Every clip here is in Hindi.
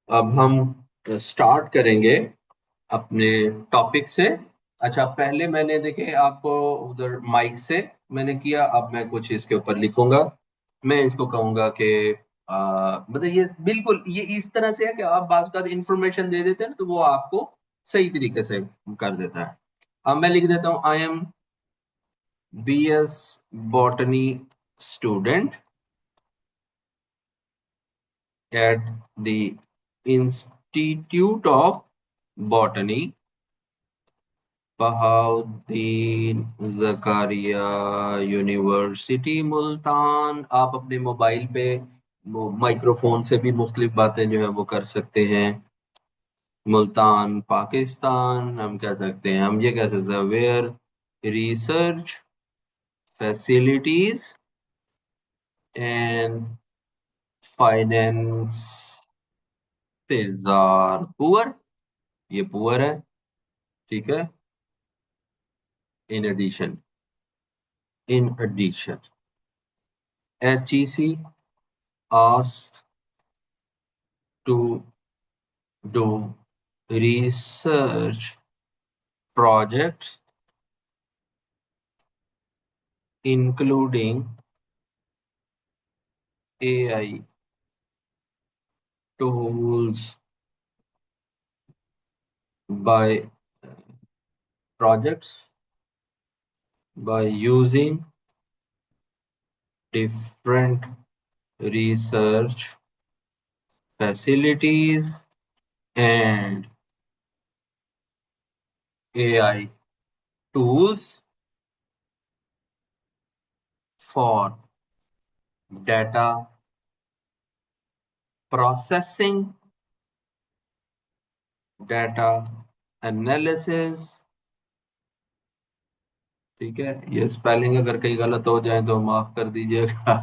अब हम स्टार्ट करेंगे अपने टॉपिक से। अच्छा, पहले मैंने देखे आपको उधर माइक से मैंने किया, अब मैं कुछ इसके ऊपर लिखूंगा। मैं इसको कहूंगा कि मतलब ये बिल्कुल ये इस तरह से है कि आप बात का इंफॉर्मेशन दे देते हैं ना, तो वो आपको सही तरीके से कर देता है। अब मैं लिख देता हूँ, I am BS botany student at the Institute of Botany, Bahauddin Zakariya University Multan. आप अपने मोबाइल पे वो माइक्रोफोन से भी मुख्तलिफ बातें जो है वो कर सकते हैं। मुल्तान पाकिस्तान हम कह सकते हैं, हम ये कह सकते हैं where research facilities and finance are poor. ये पुअर है, ठीक है। In addition, in addition HEC asked to do research projects including AI tools by projects by using different research facilities and AI tools for data processing, data analysis। ठीक है, ये स्पेलिंग अगर कहीं गलत हो जाए तो माफ कर दीजिएगा।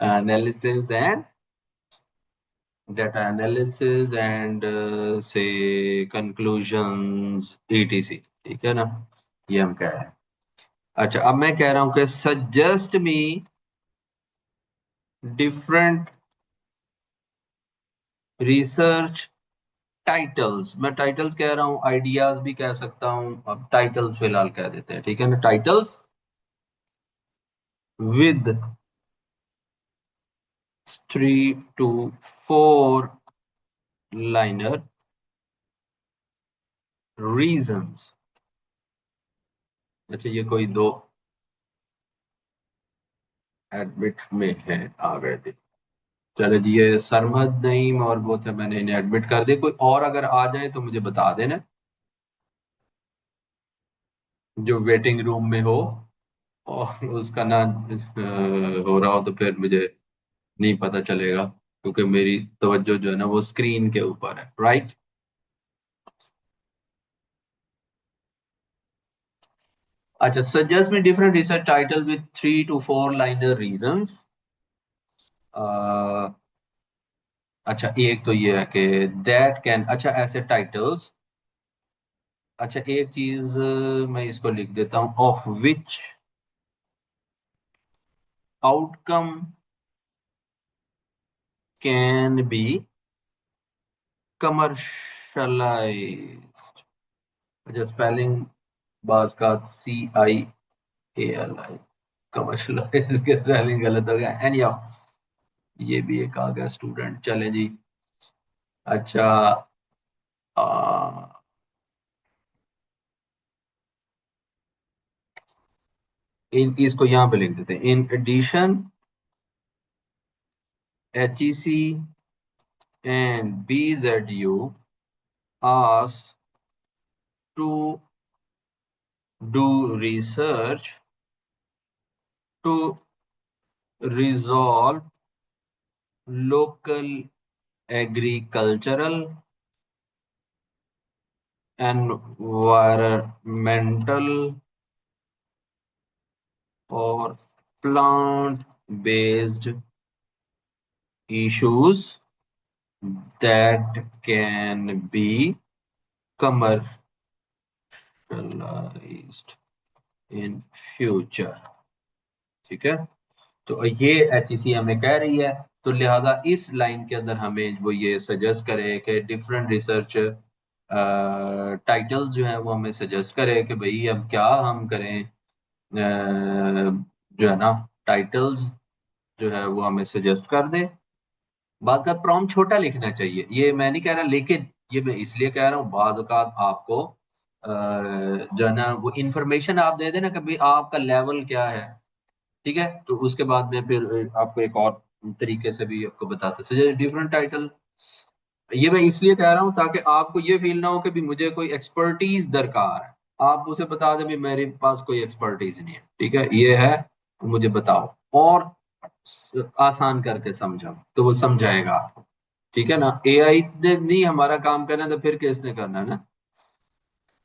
Analysis and data analysis and से कंक्लूजंस ETC। ठीक है ना, ये हम कह रहे हैं। अच्छा, अब मैं कह रहा हूं कि suggest me different research titles. मैं टाइटल्स कह रहा हूं, आइडियाज भी कह सकता हूं, अब टाइटल्स फिलहाल कह देते हैं, ठीक है ना। Titles with 3 to 4 liner reasons. अच्छा, ये कोई दो एडमिट में है, आ गए थे। चलो जी, ये सरमद नईम और वो थे, मैंने इन्हें एडमिट कर दिया। कोई और अगर आ जाए तो मुझे बता देना, जो वेटिंग रूम में हो और उसका ना हो रहा हो, तो फिर मुझे नहीं पता चलेगा, क्योंकि मेरी तवज्जो जो है ना वो स्क्रीन के ऊपर है, राइट। अच्छा, suggest me different research title with 3 to 4 liner reasons. अच्छा, एक तो ये है कि दैट कैन, अच्छा ऐसे टाइटल्स। अच्छा, एक चीज मैं इसको लिख देता हूं, of which outcome can be commercialise. अच्छा, स्पेलिंग बाज का CIALI, कमर्शलाइज के स्पेलिंग गलत हो गया। एनी ये भी एक आ गया स्टूडेंट, चले जी। अच्छा, आ, इन इसको यहाँ पे लिख देते हैं, in addition HEC and BZU asked to do research to resolve local agricultural, environmental or plant-based issues that can be commercialized in future। ठीक है, तो ये HEC हमें कह रही है तो लिहाजा इस लाइन के अंदर हमें वो ये सजेस्ट करे कि डिफरेंट रिसर्च टाइटल्स जो है वो हमें सजेस्ट करे कि भाई अब क्या हम करें। जो है ना, टाइटल्स जो है वो हमें सजेस्ट कर दे। बात का प्रॉम्प्ट छोटा लिखना चाहिए, ये मैं नहीं कह रहा, लेकिन ये मैं इसलिए कह रहा हूँ बाज़ औक़ात आपको जो है ना वो इंफॉर्मेशन आप दे देना कि भाई आपका लेवल क्या है। ठीक है, तो उसके बाद में फिर आपको एक और तरीके से भी आपको बताते सजेस्ट डिफरेंट टाइटल। ये मैं इसलिए कह रहा हूँ ताकि आपको ये फील ना हो कि भी मुझे कोई एक्सपर्टीज दरकार है। आप उसे बता दें भी मेरे पास कोई एक्सपर्टीज नहीं है, ठीक है, ये है, मुझे बताओ और आसान करके समझाओ, तो वो समझाएगा आपको। ठीक है ना, एआई ने नहीं हमारा काम करना तो फिर किसने करना है ना।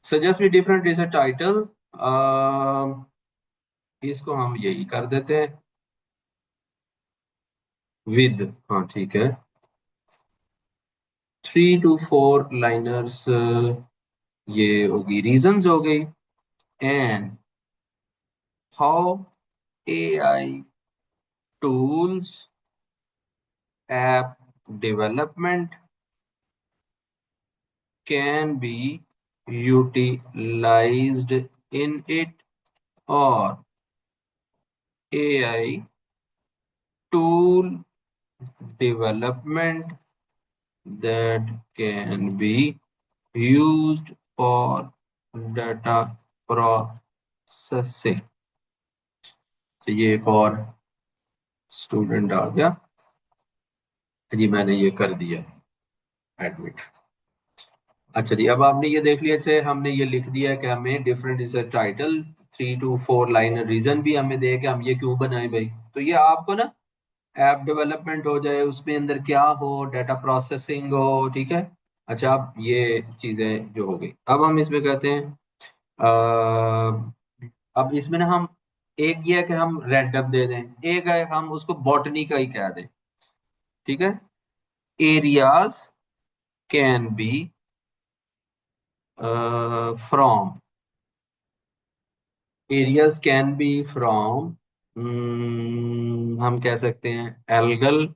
सजेस्ट भी डिफरेंट रिसर्च टाइटल, इसको हम यही कर देते हैं विद, हाँ ठीक है, 3 to 4 लाइनर्स, ये होगी रीजंस हो गई, and how AI tools app development can be utilised in it, और AI tool development that can be used for data processing। तो ये एक और स्टूडेंट आ गया जी, मैंने ये कर दिया एडमिट। अच्छा जी, अब आपने ये देख लिया, अच्छा हमने ये लिख दिया कि हमें different research title 3 to 4 line reason भी हमें दे कि हम ये क्यों बनाए भाई। तो ये आपको ना ऐप डेवलपमेंट हो जाए, उसमें अंदर क्या हो, डाटा प्रोसेसिंग हो, ठीक है। अच्छा, अब ये चीजें जो हो गई, अब हम इसमें कहते हैं अब इसमें ना हम एक ये है कि हम रैंडम दे दें, एक है हम उसको बॉटनी का ही कह दें। ठीक है, areas can be from, areas can be from, हम कह सकते हैं एल्गल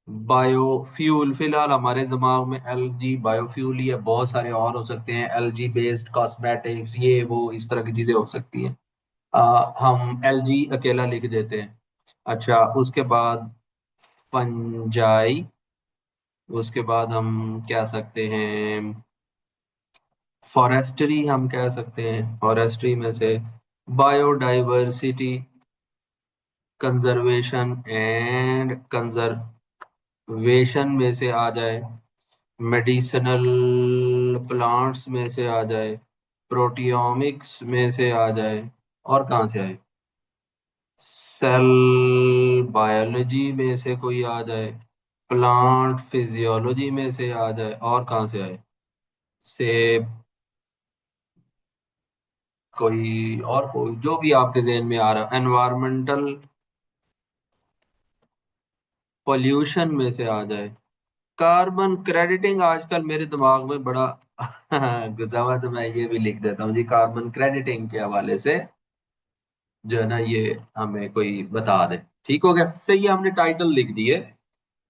बायोफ्यूल, फिलहाल हमारे दिमाग में एलजी बायोफ्यूल ही है, बहुत सारे और हो सकते हैं, एलजी बेस्ड कॉस्मेटिक्स, ये वो इस तरह की चीजें हो सकती हैं। हम एलजी अकेला लिख देते हैं। अच्छा, उसके बाद फंजाई, उसके बाद हम कह सकते हैं फॉरेस्ट्री, हम कह सकते हैं फॉरेस्ट्री में से बायोडाइवर्सिटी, कंजर्वेशन एंड कंजर्वेशन में से आ जाए, मेडिसिनल प्लांट्स में से आ जाए, प्रोटियोमिक्स में से आ जाए, और कहाँ से आए, सेल बायोलॉजी में से कोई आ जाए, प्लांट फिजियोलॉजी में से आ जाए, और कहाँ से आए, से कोई और, कोई जो भी आपके जहन में आ रहा, एनवायरमेंटल पोल्यूशन में से आ जाए, कार्बन क्रेडिटिंग आजकल मेरे दिमाग में बड़ा घुसा हुआ है, तो मैं ये भी लिख देता हूँ जी, कार्बन क्रेडिटिंग के हवाले से जो है ना ये हमें कोई बता दे। ठीक हो गया, सही है, हमने टाइटल लिख दिए।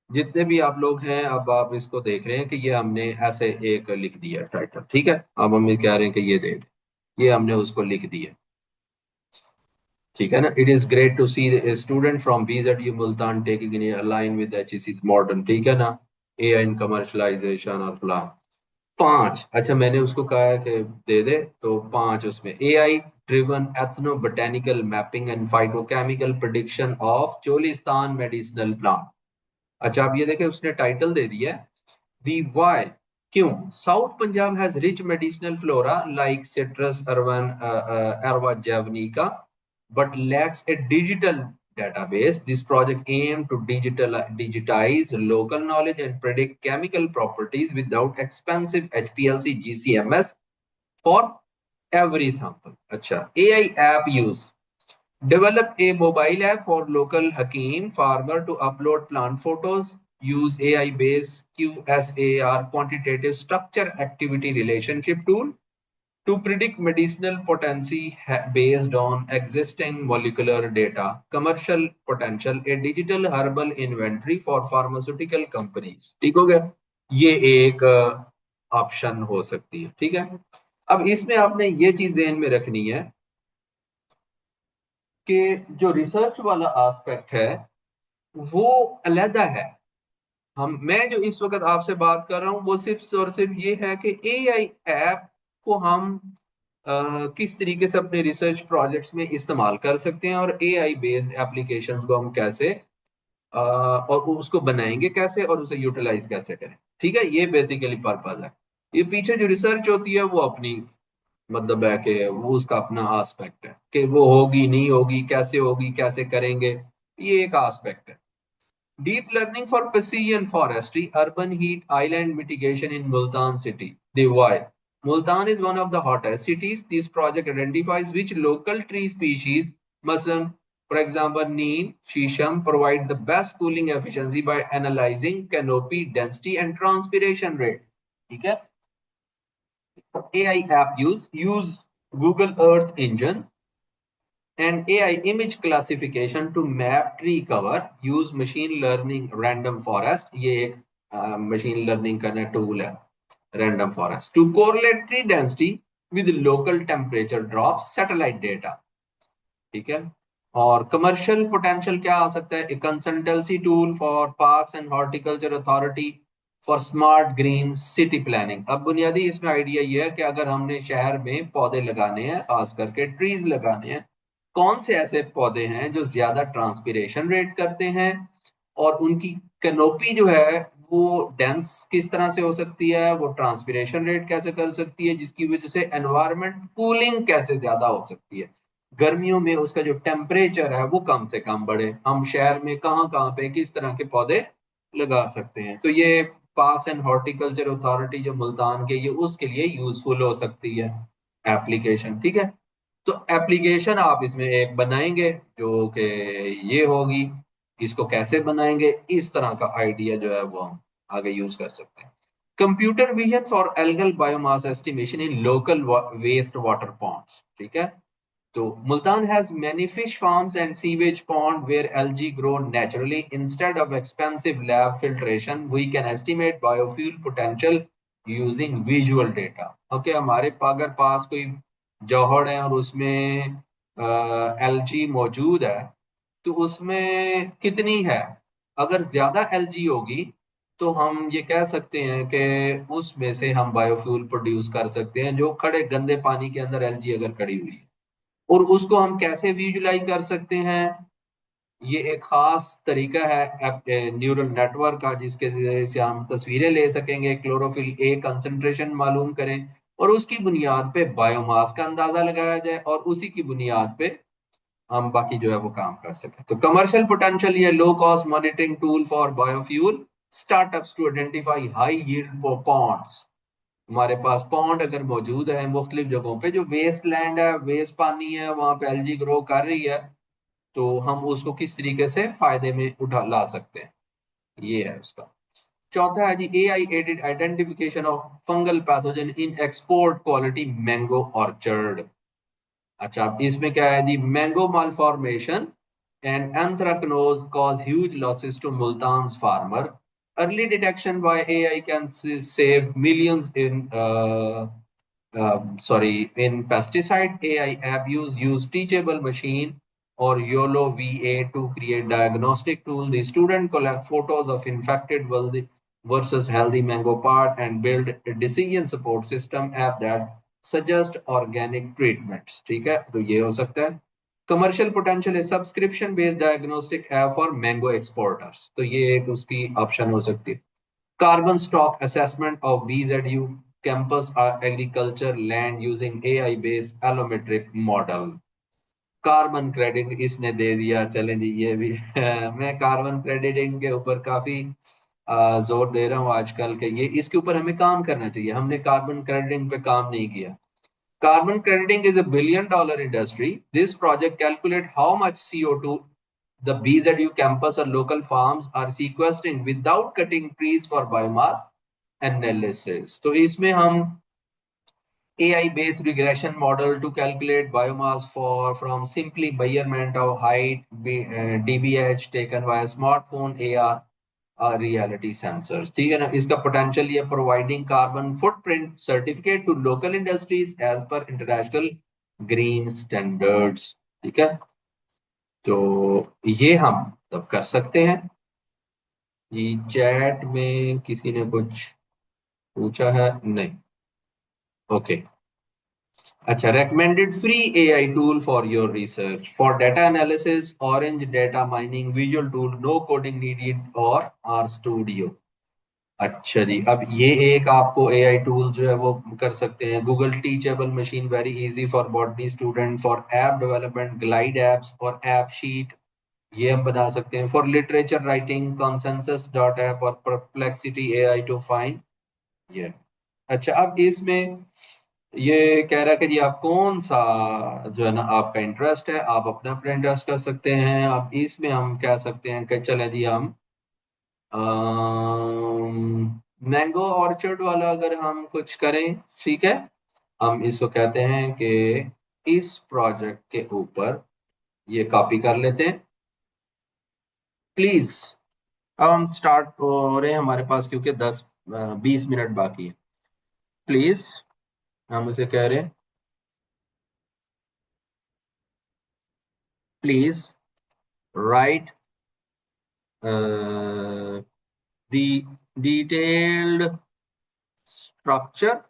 जितने भी आप लोग हैं, अब आप इसको देख रहे हैं कि ये हमने ऐसे एक लिख दिया टाइटल, ठीक है। अब हम ये कह रहे हैं कि ये दे दे, ये हमने उसको लिख दिया। ठीक है ना, it is great to see student from BZU Multan taking in align with HEC modern, ठीक है ना, एआई इन कमर्शलाइजेशन और प्लान। 5, अच्छा मैंने उसको कहा है कि दे दे, तो 5 उसमें AI driven ethnobotanical mapping and phytochemical prediction of Cholistan medicinal plant. अच्छा, आप ये देखें उसने टाइटल दे दिया दी वाई, क्यों south Punjab has rich medicinal flora like citrus urban aerva javanica but lacks a digital database. This project aimed to digitize local knowledge and predict chemical properties without expensive HPLC GCMS for every sample. अच्छा, AI app use. Develop a mobile app for local Hakim farmer to upload plant photos. Use AI-based QSAR quantitative structure activity relationship tool to predict medicinal potency based on existing molecular data, commercial potential, a digital herbal inventory for pharmaceutical companies। ठीक हो गया, ये एक ऑप्शन हो सकती है। ठीक है, अब इसमें आपने ये चीज ध्यान में रखनी है कि जो रिसर्च वाला एस्पेक्ट है वो अलहदा है। मैं जो इस वक्त आपसे बात कर रहा हूं वो सिर्फ और सिर्फ ये है कि एआई ऐप को हम किस तरीके से अपने रिसर्च प्रोजेक्ट्स में इस्तेमाल कर सकते हैं और एआई बेस्ड एप्लीकेशंस को हम कैसे और उसको बनाएंगे कैसे और उसे यूटिलाइज कैसे करें। ठीक है, ये बेसिकली पर्पज है। ये पीछे जो रिसर्च होती है वो अपनी मतलब है कि वो उसका अपना एस्पेक्ट है कि वो होगी नहीं होगी, कैसे होगी, कैसे करेंगे, ये एक एस्पेक्ट है। Deep learning for precision forestry, urban heat island mitigation in Multan city. The why? Multan is one of the hottest cities. This project identifies which local tree species, Muslim, for example, neem, shisham, provide the best cooling efficiency by analyzing canopy density and transpiration rate. ठीक है, AI app use Google Earth Engine and AI image classification to map tree cover, use machine learning random forest, ये एक machine learning करने tool है random forest, to correlate tree density with local temperature drops, satellite data। ठीक है, और कमर्शियल पोटेंशियल क्या आ सकता है? Consultancy tool for parks and horticulture authority for smart green city planning. अब बुनियादी इसमें आइडिया ये है कि अगर हमने शहर में पौधे लगाने हैं, खास करके ट्रीज लगाने हैं, कौन से ऐसे पौधे हैं जो ज्यादा ट्रांसपिरेशन रेट करते हैं और उनकी कैनोपी जो है वो डेंस किस तरह से हो सकती है, वो ट्रांसपिरेशन रेट कैसे कर सकती है, जिसकी वजह से एनवायरमेंट कूलिंग कैसे ज्यादा हो सकती है, गर्मियों में उसका जो टेम्परेचर है वो कम से कम बढ़े, हम शहर में कहाँ कहाँ पे किस तरह के पौधे लगा सकते हैं। तो ये पार्क्स एंड हॉर्टिकल्चर अथॉरिटी जो मुल्तान के, ये उसके लिए यूजफुल हो सकती है एप्लीकेशन। ठीक है, तो एप्लीकेशन आप इसमें एक बनाएंगे जो कि ये होगी, इसको कैसे बनाएंगे, इस तरह का आइडिया जो है वो हम आगे यूज कर सकते हैं। Computer vision for algal biomass estimation in local waste water ponds. ठीक है, so Multan has many fish farms and sewage pond where algae grow naturally. Instead of expensive lab filtration, we can estimate biofuel potential using visual data. Okay, हमारे अगर पास कोई जौहर है और उसमें एलजी मौजूद है तो उसमें कितनी है? अगर ज्यादा एलजी होगी तो हम ये कह सकते हैं कि उसमें से हम बायोफ्यूल प्रोड्यूस कर सकते हैं जो खड़े गंदे पानी के अंदर एलजी अगर खड़ी हुई है। और उसको हम कैसे विजुलाइज कर सकते हैं? ये एक खास तरीका है न्यूरल नेटवर्क का जिसके जरिए से हम तस्वीरें ले सकेंगे, क्लोरोफिल ए कंसंट्रेशन मालूम करें और उसकी बुनियाद पे बायोमास का अंदाजा लगाया जाए और उसी की बुनियाद पे हम बाकी जो है वो काम कर सकें। तो कमर्शियल पोटेंशियल, ये low cost monitoring tool for biofuel startups to identify high yield ponds. हमारे पास पॉन्ड अगर मौजूद है मुख्तलिफ जगहों पे, जो वेस्ट लैंड है, वेस्ट पानी है, वहां पे एलजी ग्रो कर रही है, तो हम उसको किस तरीके से फायदे में उठा ला सकते हैं, ये है उसका। चौथा है जी AI aided identification of fungal pathogen in export quality mango orchard. अच्छा, अब इसमें क्या है जी? Mango malformation and anthracnose cause huge losses to Multan's farmer. Early detection by AI can save millions in pesticide. AI app use teachable machine or YOLO VA to create diagnostic tool. The student collect photos of infected versus healthy mango part and build a decision support system app that suggest organic treatments। ठीक है, तो ये हो सकता है। कमर्शियल पोटेंशियल है subscription based diagnostic app for mango exporters, तो ये एक उसकी ऑप्शन हो सकती है। Carbon stock assessment of BZU campus agriculture land using AI-based allometric model। Carbon credit इसने दे दिया, चलें जी ये भी मैं कार्बन क्रेडिटिंग के ऊपर काफी जोर दे रहा हूँ आजकल के, ये इसके ऊपर हमें काम करना चाहिए, हमने कार्बन क्रेडिटिंग पे काम नहीं किया। Carbon crediting is $1 billion industry. This project calculate how much CO2 the BZU campus or local farms are sequestering without cutting trees for biomass analysis। तो इसमें हम AI based regression model to calculate biomass for from simply measurement of height, DBH taken by a smartphone, AR reality sensors. ठीक है ना, इसका पोटेंशियल ये providing carbon footprint certificate to local industries as per international green standards. ठीक है, तो ये हम तब कर सकते हैं। ये चैट में किसी ने कुछ पूछा है? नहीं। ओके। अच्छा, recommended free AI tool for your research for data analysis, Orange data mining, visual tool, no coding needed और R Studio। अच्छा जी, अब ये एक आपको एआई टूल जो है वो कर सकते हैं। Google teachable machine very easy for botany student, for app development glide apps और ऐप शीट, ये हम बना सकते हैं। For literature writing consensus dot app और परप्लेक्सिटी एआई टू फाइंड ये। अच्छा, अब इसमें ये कह रहा है कि जी आप कौन सा जो है ना आपका इंटरेस्ट है, आप अपना अपना इंटरेस्ट कर सकते हैं। अब इसमें हम कह सकते हैं कि चले जी हम मैंगो ऑर्चर्ड वाला अगर हम कुछ करें, ठीक है। हम इसको कहते हैं कि इस प्रोजेक्ट के ऊपर ये कॉपी कर लेते हैं प्लीज। अब हम स्टार्ट हो रहे हैं हमारे पास, क्योंकि 10-20 मिनट बाकी है। प्लीज, हम उसे कह रहे हैं please right the detailed structure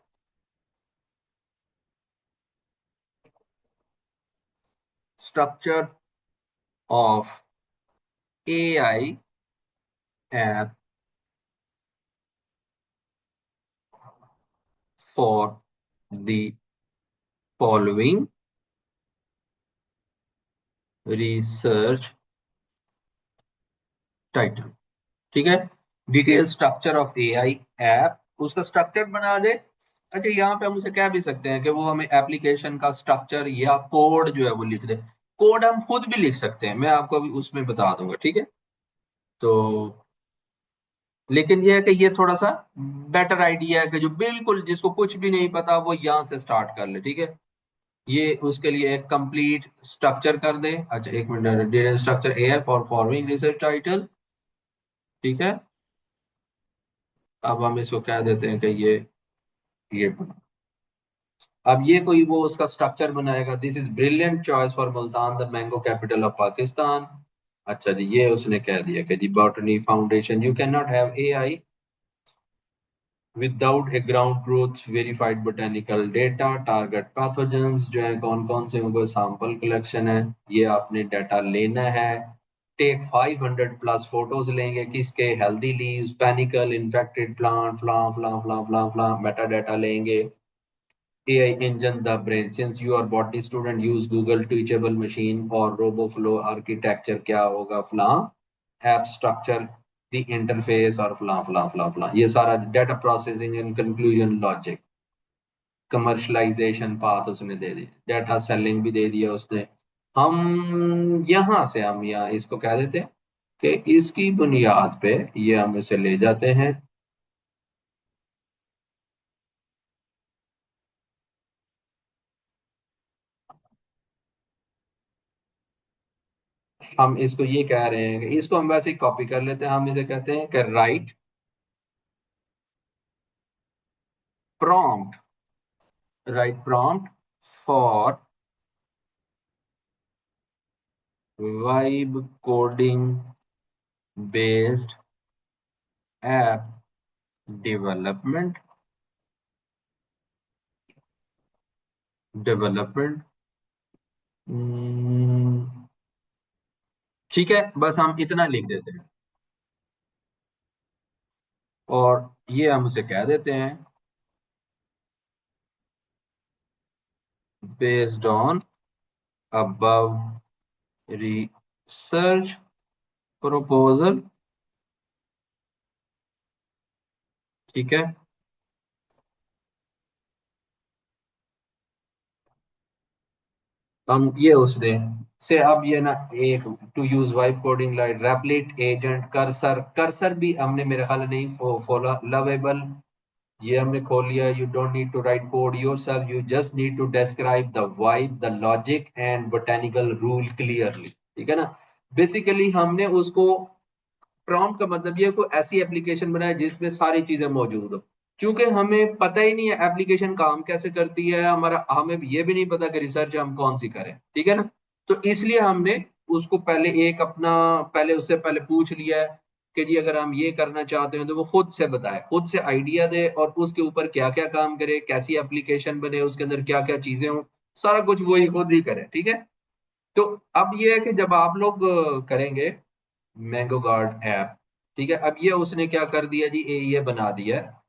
of AI app for the following research title। ठीक है, detail structure of AI app, उसका स्ट्रक्चर बना दे। अच्छा, यहाँ पे हम उसे कह भी सकते हैं कि वो हमें एप्लीकेशन का स्ट्रक्चर या कोड जो है वो लिख दे। कोड हम खुद भी लिख सकते हैं, मैं आपको अभी उसमें बता दूंगा। ठीक है, तो लेकिन ये है कि ये थोड़ा सा बेटर आइडिया है कि जो बिल्कुल जिसको कुछ भी नहीं पता वो यहाँ से स्टार्ट कर ले। ठीक है, ये उसके लिए एक कंप्लीट स्ट्रक्चर कर दे। अच्छा, एक मिनट, डेटा स्ट्रक्चर ए है फॉर फॉर्मिंग रिसर्च टाइटल। ठीक है, अब हम इसको कह देते हैं कि ये अब ये कोई वो उसका स्ट्रक्चर बनाएगा। This is brilliant choice for Multan the mango capital of Pakistan. अच्छा जी, ये उसने कह दिया कि जी botany foundation you can not have AI without a ground truth verified botanical data, target pathogens जो है कौन कौन से, उनको सैंपल कलेक्शन है, ये आपने डाटा लेना है। टेक 500 प्लस फोटोज लेंगे किसके, healthy leaves, panicle, infected plant, blah blah blah blah blah, meta data लेंगे। AI engine the brain, since you are botany student use Google teachable machine और RoboFlow architecture क्या होगा फला, ऐप स्ट्रक्चर, द इंटरफेस और फला फला फला फला, ये सारा data processing and conclusion logic, commercialisation path उसने दे दिया, डेटा सेलिंग भी दे दिया उसने। हम यहाँ से हम यहाँ इसको कह देते हैं कि इसकी बुनियाद पे ये हम इसे ले जाते हैं। हम इसको ये कह रहे हैं कि इसको हम वैसे ही कॉपी कर लेते हैं। हम इसे कहते हैं कि right prompt, write prompt for vibe coding based app development। हम्म, ठीक है, बस हम इतना लिख देते हैं और ये हम उसे कह देते हैं based on above research proposal। ठीक है, हम ये उसने से अब ये ना एक to use vibe coding light Replit agent Cursor, Cursor भी हमने मेरे ख्याल नहीं फॉलो लवेबल ये हमने खोल लिया. You don't need to write code yourself, you just need to describe the vibe, the logic and botanical rule clearly. ठीक है ना. बेसिकली हमने उसको, प्रॉम्प्ट का मतलब ये कोई ऐसी एप्लीकेशन बनाए जिसमें सारी चीजें मौजूद हो. क्योंकि हमें पता ही नहीं है एप्लीकेशन काम कैसे करती है, हमारा हमें ये भी नहीं पता कि रिसर्च हम कौन सी करें. ठीक है ना. तो इसलिए हमने उसको पहले एक अपना, पहले उससे पहले पूछ लिया है कि जी अगर हम ये करना चाहते हैं तो वो खुद से बताए, खुद से आइडिया दे और उसके ऊपर क्या क्या काम करे, कैसी एप्लीकेशन बने, उसके अंदर क्या क्या चीजें हो, सारा कुछ वही खुद ही करे. ठीक है. तो अब ये है कि जब आप लोग करेंगे मैंगो गार्ड ऐप, ठीक है, अब ये उसने क्या कर दिया जी, ये बना दिया है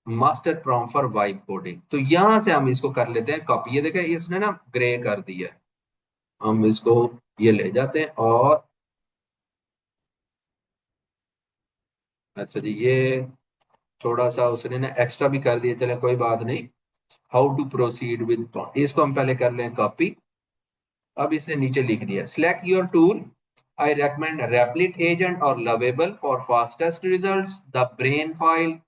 master prompt for vibe coding. तो यहां से हम इसको कर लेते हैं कॉपी. ये देखें इसने ना ग्रे कर दिया है. हम इसको ये ले जाते हैं और अच्छा जी, ये थोड़ा सा उसने ना एक्स्ट्रा भी कर दिया, चले कोई बात नहीं. हाउ टू प्रोसीड विद, इसको हम पहले कर लें कॉपी. अब इसने नीचे लिख दिया select your tool. I recommend Replit agent or Lovable for fastest results. The brain file.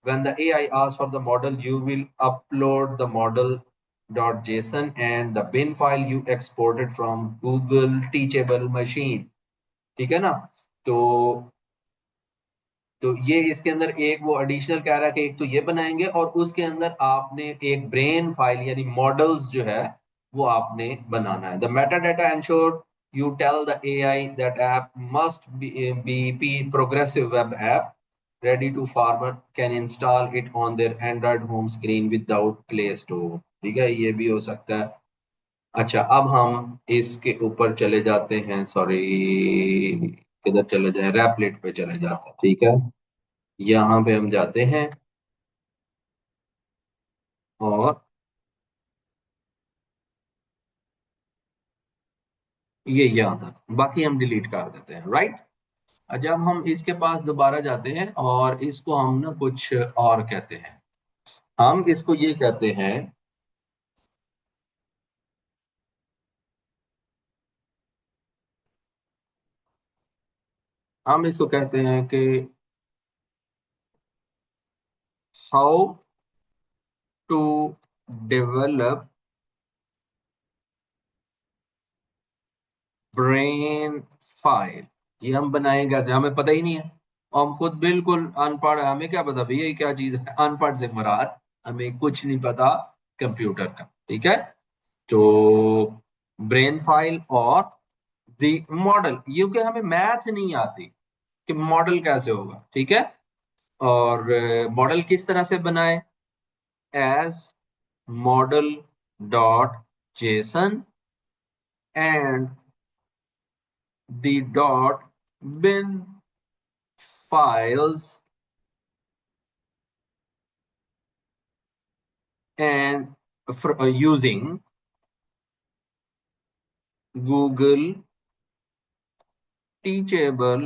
When the AI asks for the model, you will upload the model.json and the bin file you exported from Google Teachable Machine. ठीक है ना. तो ये इसके अंदर एक वो एडिशनल कह रहा है कि एक तो ये बनाएंगे और उसके अंदर आपने एक ब्रेन फाइल यानी मॉडल्स जो है वो आपने बनाना है. The meta data ensure you tell the AI that app must be progressive web app ready to farmer can install it on their Android home screen without Play Store. ठीक है, ये भी हो सकता है. अच्छा, अब हम इसके ऊपर चले जाते हैं, सॉरी किधर चले जाए, रैपलेट पे चले जाते हैं. ठीक है, यहाँ पे हम जाते हैं और ये यहाँ तक, बाकी हम डिलीट कर देते हैं. राइट. जब हम इसके पास दोबारा जाते हैं और इसको हम ना कुछ और कहते हैं, हम इसको ये कहते हैं, हम इसको कहते हैं कि how to develop brain file. ये हम बनाएंगे कैसे, हमें पता ही नहीं है. और हम खुद बिल्कुल अनपढ़ है, हमें क्या पता भैया ये क्या चीज है. अनपढ़ से मुराद हमें कुछ नहीं पता कंप्यूटर का. ठीक है. तो ब्रेन फाइल और द मॉडल, क्योंकि हमें मैथ नहीं आती कि मॉडल कैसे होगा. ठीक है. और मॉडल किस तरह से बनाए, as model dot JSON and the dot bin files and using Google Teachable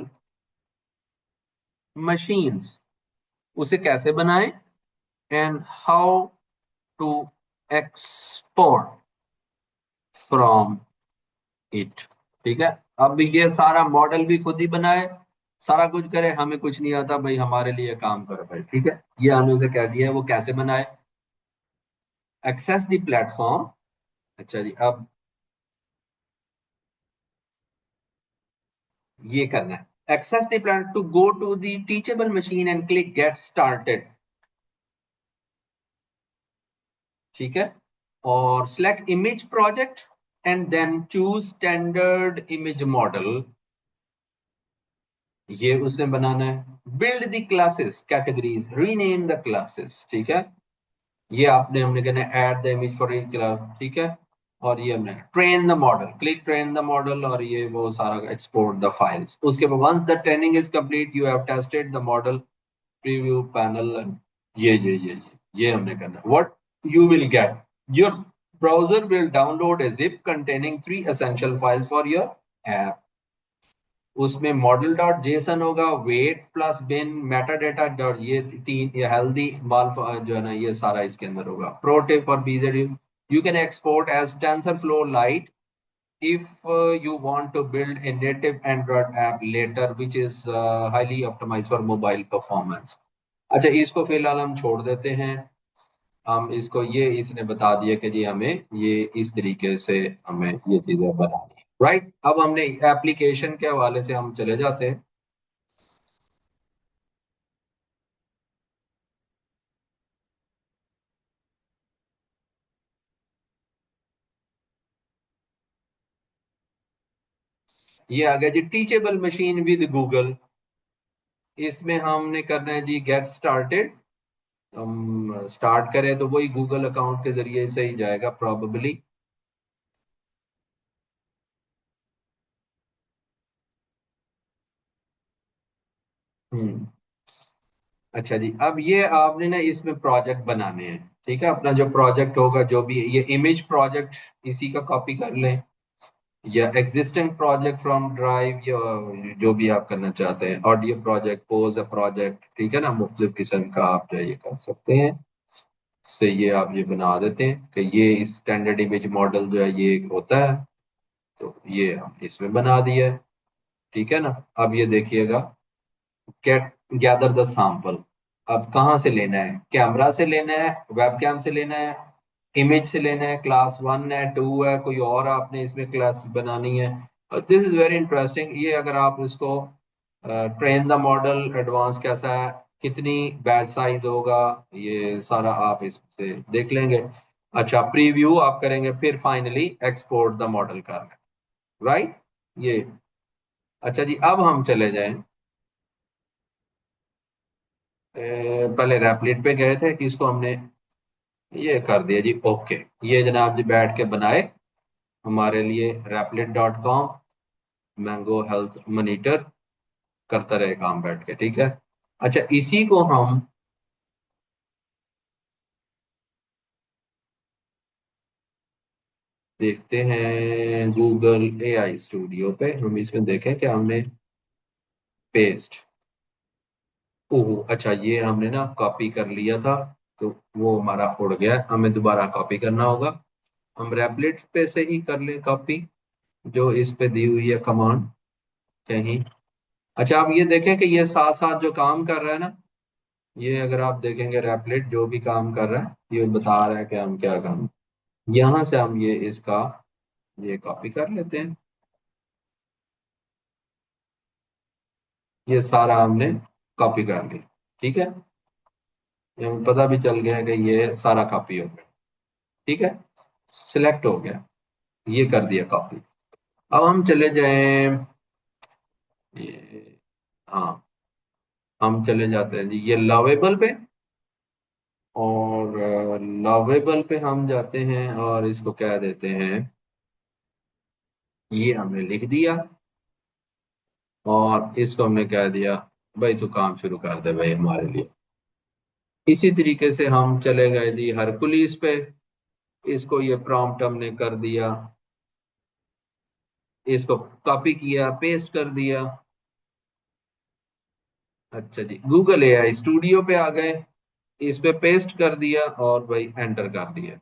Machines. उसे कैसे बनाएं and how to export from it. ठीक है. अब ये सारा मॉडल भी खुद ही बनाए, सारा कुछ करे, हमें कुछ नहीं आता भाई, हमारे लिए काम करो भाई. ठीक है. ये हमने उसे कह दिया है वो कैसे बनाए. Access the platform. अच्छा जी, अब ये करना है access the plan to go to the teachable machine and click get started. ठीक है. और select image project and then choose standard image model. ये उसने बनाना है. Build the classes categories, rename the classes. ठीक है. ये आपने हमने कहना है add the image for each class. ठीक है. और ये हमने train the model, click train the model, और ये वो सारा एक्सपोर्ट द फाइल्स. उसके बाद once the training is complete you have tested the model preview panel. ये हमने करना. What you will get, your browser will download a zip containing 3 essential files for your app. उसमें मॉडल डॉट जेसन होगा, weight plus bin, meta data dot, ये तीन, ये हेल्दी बाल जो है ना, ये सारा इसके अंदर होगा. Pro tip for BZ, you can export as TensorFlow lite if you want to build a native Android app later which is highly optimized for mobile performance. अच्छा, इसको फिलहाल हम छोड़ देते हैं। हम इसको, ये इसने बता दिया कि जी हमें ये इस तरीके से हमें ये चीजें बनानी है, राइट। अब हमने एप्लीकेशन के हवाले से हम चले जाते हैं। ये आ गया जी टीचेबल मशीन विद गूगल। इसमें हमने करना है जी गेट स्टार्टेड। हम स्टार्ट करें तो वही गूगल अकाउंट के जरिए से ही जाएगा प्रोबेबली। हम्म। अच्छा जी, अब ये आपने ना इसमें प्रोजेक्ट बनाने हैं। ठीक है, अपना जो प्रोजेक्ट होगा, जो भी ये इमेज प्रोजेक्ट, इसी का कॉपी कर लें, या एग्जिस्टिंग प्रोजेक्ट फ्रॉम ड्राइव, या जो भी आप करना चाहते हैं, audio project, pose a project, ठीक है ना, मुख्तलिफ किस्म का आप जो ये कर सकते हैं। से ये आप ये बना देते हैं कि ये स्टैंडर्ड इमेज मॉडल जो है ये होता है। तो ये हम इसमें बना दिया है। ठीक है ना। अब ये देखिएगा, गेट गैदर द सैंपल। अब कहाँ से लेना है, कैमरा से लेना है, वेबकैम से लेना है, इमेज से लेना है, क्लास वन है, टू है, कोई और आपने इसमें क्लास बनानी है। This is very interesting. ये अगर आप इसको ट्रेन द मॉडल एडवांस कैसा है, कितनी बैच साइज होगा, ये सारा आप इससे देख लेंगे। अच्छा, प्रीव्यू आप करेंगे, फिर फाइनली एक्सपोर्ट द मॉडल करना, राइट। ये, अच्छा जी, अब हम चले जाएं। पहले रैपलिट पे गए थे, इसको हमने ये कर दिया जी, ओके। ये जनाब जी बैठ के बनाए हमारे लिए replit.com, मैंगो हेल्थ मॉनिटर, करता रहे काम बैठ के, ठीक है। अच्छा, इसी को हम देखते हैं गूगल एआई स्टूडियो पे। हम इसमें देखें कि हमने पेस्ट, ओह अच्छा, ये हमने ना कॉपी कर लिया था, तो वो हमारा उड़ गया, हमें दोबारा कॉपी करना होगा। हम रेपलिट पे से ही कर ले कॉपी, जो इस पे दी हुई है कमांड कहीं। अच्छा, आप ये देखें कि ये साथ साथ जो काम कर रहा है ना, ये अगर आप देखेंगे रेपलेट जो भी काम कर रहा है, ये बता रहा है कि हम क्या काम, यहां से हम ये इसका ये कॉपी कर लेते हैं। ये सारा हमने कॉपी कर लिया, ठीक है। ये हमें पता भी चल गया कि ये सारा कॉपी हो गया, ठीक है, सिलेक्ट हो गया, ये कर दिया कॉपी। अब हम चले जाएं, ये, हाँ, हम चले जाते हैं जी ये लवेबल पे। और लवेबल पे हम जाते हैं और इसको क्या देते हैं, ये हमने लिख दिया। और इसको हमने कह दिया, भाई तू काम शुरू कर दे भाई हमारे लिए। इसी तरीके से हम चले गए जी हरकुलिस पे। इसको ये प्रॉम्प्ट हमने कर दिया, इसको कॉपी किया, पेस्ट कर दिया। अच्छा जी, गूगल एआई स्टूडियो पे आ गए, इस पे पेस्ट कर दिया और भाई एंटर कर दिया।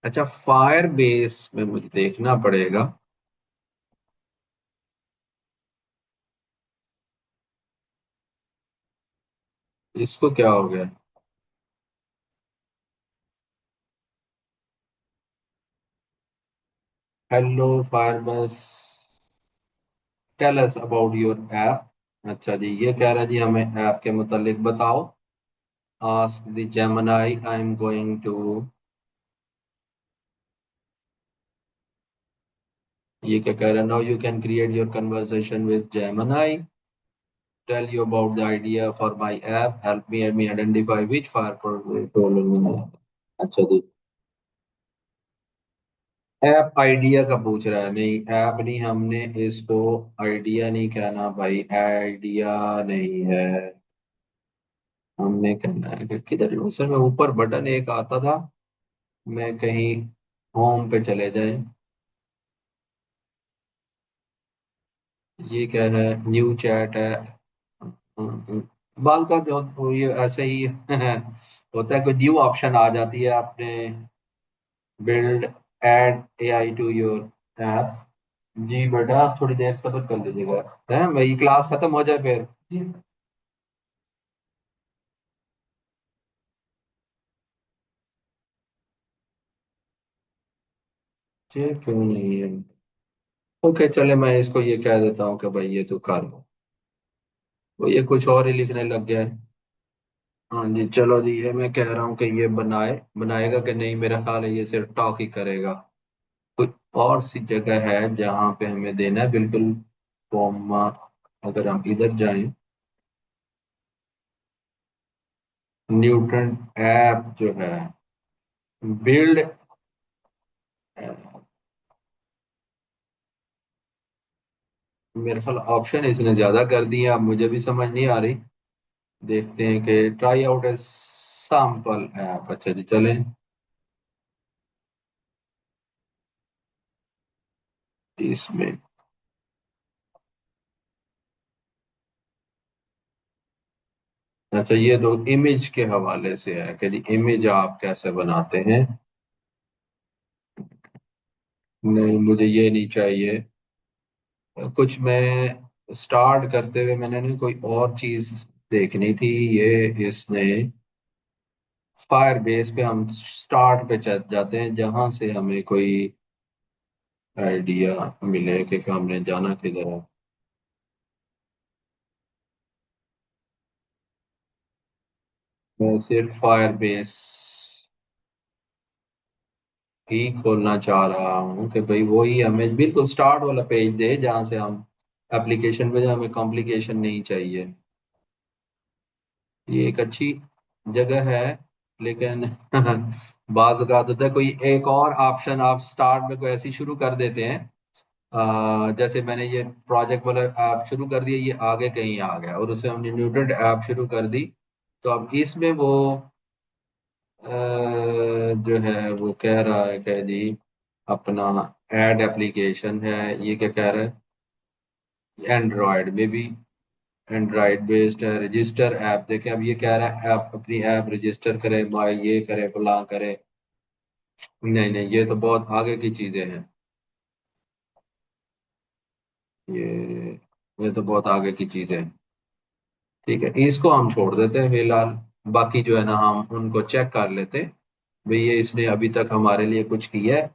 अच्छा, फायर बेस में मुझे देखना पड़ेगा, इसको क्या हो गया। Hello fire, tell us about your app. अच्छा जी, ये कह रहा है जी हमें ऐप के मुतालिक बताओ। Ask the Gemini, I am going to, ये क्या कह रहा है, now you can create your conversation with Gemini, tell you about the idea for my app, help me identify which fire protect. अच्छा जी, ऐप आइडिया का पूछ रहा है, नहीं ऐप नहीं, हमने इसको आइडिया नहीं कहना भाई, आइडिया नहीं है। हमने कहना है कि किधर उस में ऊपर बटन एक आता था, मैं कहीं होम पे चले जाए, ये क्या है, न्यू चैट है। बाल का जो ये ऐसे ही होता है, कोई न्यू ऑप्शन आ जाती है, आपने build add AI to your app, जी बेटा, थोड़ी देर सब्र कर लीजिएगा। है मेरी क्लास खत्म हो जाए फिर। जी क्यों नहीं है। ओके चले, मैं इसको ये कह देता हूँ कि भाई ये तो कर लो। वो ये कुछ और ही लिखने लग गया है। हाँ जी चलो जी, ये मैं कह रहा हूँ कि ये बनाएगा कि नहीं, मेरा ख्याल है ये सिर्फ टॉक ही करेगा। कोई और सी जगह है जहाँ पे हमें देना है बिल्कुल कॉमा। अगर हम इधर जाएं, न्यूट्रन ऐप जो है, बिल्ड, मेरे ख्याल ऑप्शन इसने ज्यादा कर दिए, अब मुझे भी समझ नहीं आ रही। देखते हैं कि try out a sample app. अच्छा जी चलें इसमें। अच्छा, ये तो इमेज के हवाले से है कि जी इमेज आप कैसे बनाते हैं। नहीं, मुझे ये नहीं चाहिए। कुछ मैं स्टार्ट करते हुए मैंने ना कोई और चीज देखनी थी। ये इसने फायर बेस पे हम स्टार्ट पे जाते हैं जहां से हमें कोई आइडिया मिले कि हमने जाना किधर है। मैं सिर्फ फायर बेस ही खोलना चाह रहा हूँ कि भाई वही हमें बिल्कुल स्टार्ट वाला पेज दे जहां से हम एप्लीकेशन पे, जहाँ हमें कॉम्प्लिकेशन नहीं चाहिए। ये एक अच्छी जगह है, लेकिन बाज औक़ात होता है कोई एक और ऑप्शन आप स्टार्ट में कोई ऐसी शुरू कर देते हैं। जैसे मैंने ये प्रोजेक्ट वाला ऐप शुरू कर दिया, ये आगे कहीं आ गया और उसे हमने न्यूटेड ऐप शुरू कर दी। तो अब इसमें वो अ, जो है वो कह रहा है कि जी अपना ऐड एप्लीकेशन है। ये क्या कह रहा है, एंड्रॉयड में भी एंड्रॉइड बेस्ड है, रजिस्टर ऐप। देखे अब ये कह रहा है ऐप, अपनी ऐप रजिस्टर करे, माई ये करे फला करे। नहीं नहीं, ये तो बहुत आगे की चीजें हैं। ये ये तो बहुत आगे की चीजें हैं। ठीक है, इसको हम छोड़ देते हैं फिलहाल। बाकी जो है ना हम उनको चेक कर लेते हैं। भाई ये इसने अभी तक हमारे लिए कुछ किया है।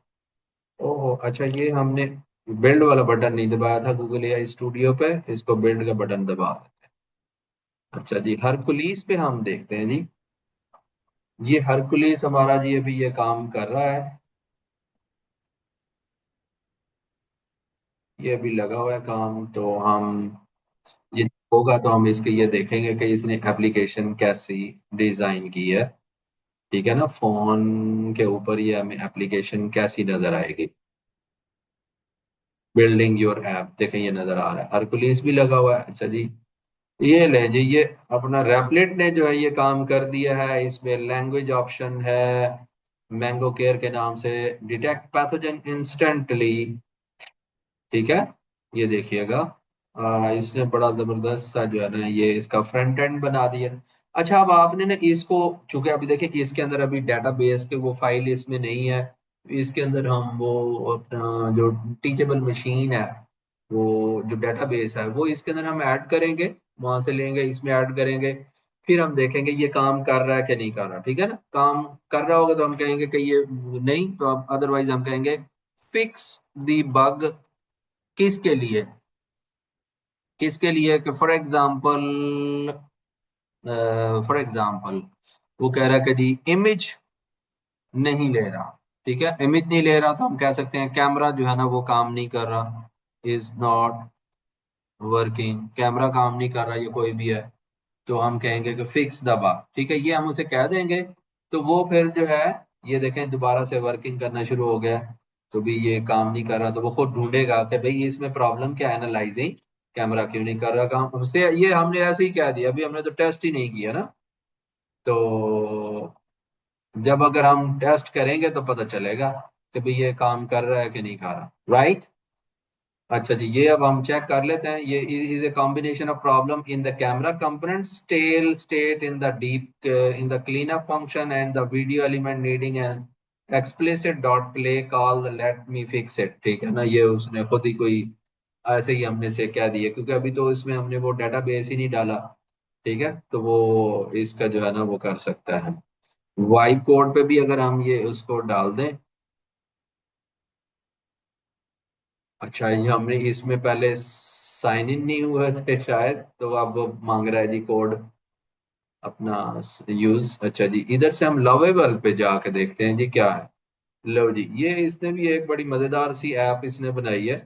ओहो अच्छा, ये हमने बिल्ड वाला बटन नहीं दबाया था गूगल एआई स्टूडियो पे, इसको बिल्ड का बटन दबा देते हैं। अच्छा जी, हरकुलीस पे हम देखते हैं जी। ये हरकुलीस हमारा जी अभी ये काम कर रहा है। ये अभी लगा हुआ है काम, तो हम ये होगा तो हम इसके ये देखेंगे कि इसने एप्लीकेशन कैसी डिजाइन की है। ठीक है ना, फोन के ऊपर ये हमें एप्लीकेशन कैसी नजर आएगी। बिल्डिंग योर ऐप, देखें ये नजर आ रहा है, हरकुलिस भी लगा हुआ है। अच्छा जी, ये ले जी, ये अपना रैपलेट ने जो है ये काम कर दिया है। इसमें लैंग्वेज ऑप्शन है, मैंगो केयर के नाम से, डिटेक्ट पैथोजन इंस्टेंटली। ठीक है, ये देखिएगा। इसने बड़ा जबरदस्त सा जो है ना ये इसका फ्रंट एंड बना दिया। अच्छा, अब आपने ना इसको, चूंकि अभी देखिए इसके अंदर अभी डेटाबेस के वो फाइल इसमें नहीं है। इसके अंदर हम वो अपना जो टीचेबल मशीन है, वो जो डेटाबेस है वो इसके अंदर हम ऐड करेंगे। वहां से लेंगे, इसमें ऐड करेंगे। फिर हम देखेंगे ये काम कर रहा है कि नहीं कर रहा। ठीक है ना, काम कर रहा होगा तो हम कहेंगे कि ये नहीं, तो अदरवाइज हम कहेंगे फिक्स दी बग। किसके लिए, किसके लिए कि फॉर एग्जांपल, फॉर एग्जांपल वो कह रहा है कि जी इमेज नहीं ले रहा। ठीक है, इमेज नहीं ले रहा तो हम कह सकते हैं कैमरा जो है ना वो काम नहीं कर रहा, इज नॉट वर्किंग, कैमरा काम नहीं कर रहा, ये कोई भी है। तो हम कहेंगे कि फिक्स दबा। ठीक है, ये हम उसे कह देंगे। तो वो फिर जो है, ये देखें दोबारा से वर्किंग करना शुरू हो गया। तो भी ये काम नहीं कर रहा, तो वो खुद ढूंढेगा कि भाई इसमें प्रॉब्लम क्या है, एनालाइजिंग कैमरा क्यों नहीं कर रहा काम हमसे। ये हमने ऐसे ही कह दिया, अभी हमने तो टेस्ट ही नहीं किया ना। तो जब अगर हम टेस्ट करेंगे तो पता चलेगा कि भाई ये काम कर रहा है कि नहीं कर रहा। राइट। अच्छा जी, ये अब हम चेक कर लेते हैं। ये is a combination of problem in the camera component, stale state in the deep in the clean up function, and the video element needing an explicit dot play call let me fix it, ठीक है ना, ये उसने खुद ही कोई ऐसे ही हमने से क्या दिया, क्योंकि अभी तो इसमें हमने वो डेटाबेस ही नहीं डाला। ठीक है, तो वो इसका जो है ना वो कर सकता है। वाइप कोड पे भी अगर हम ये उसको डाल दें। अच्छा, ये हमने इसमें पहले साइन इन नहीं हुए थे शायद, तो अब वो मांग रहा है जी कोड अपना यूज। अच्छा जी, इधर से हम लवेबल पे जाके देखते हैं जी क्या है। लो जी, ये इसने भी एक बड़ी मजेदार सी ऐप इसने बनाई है।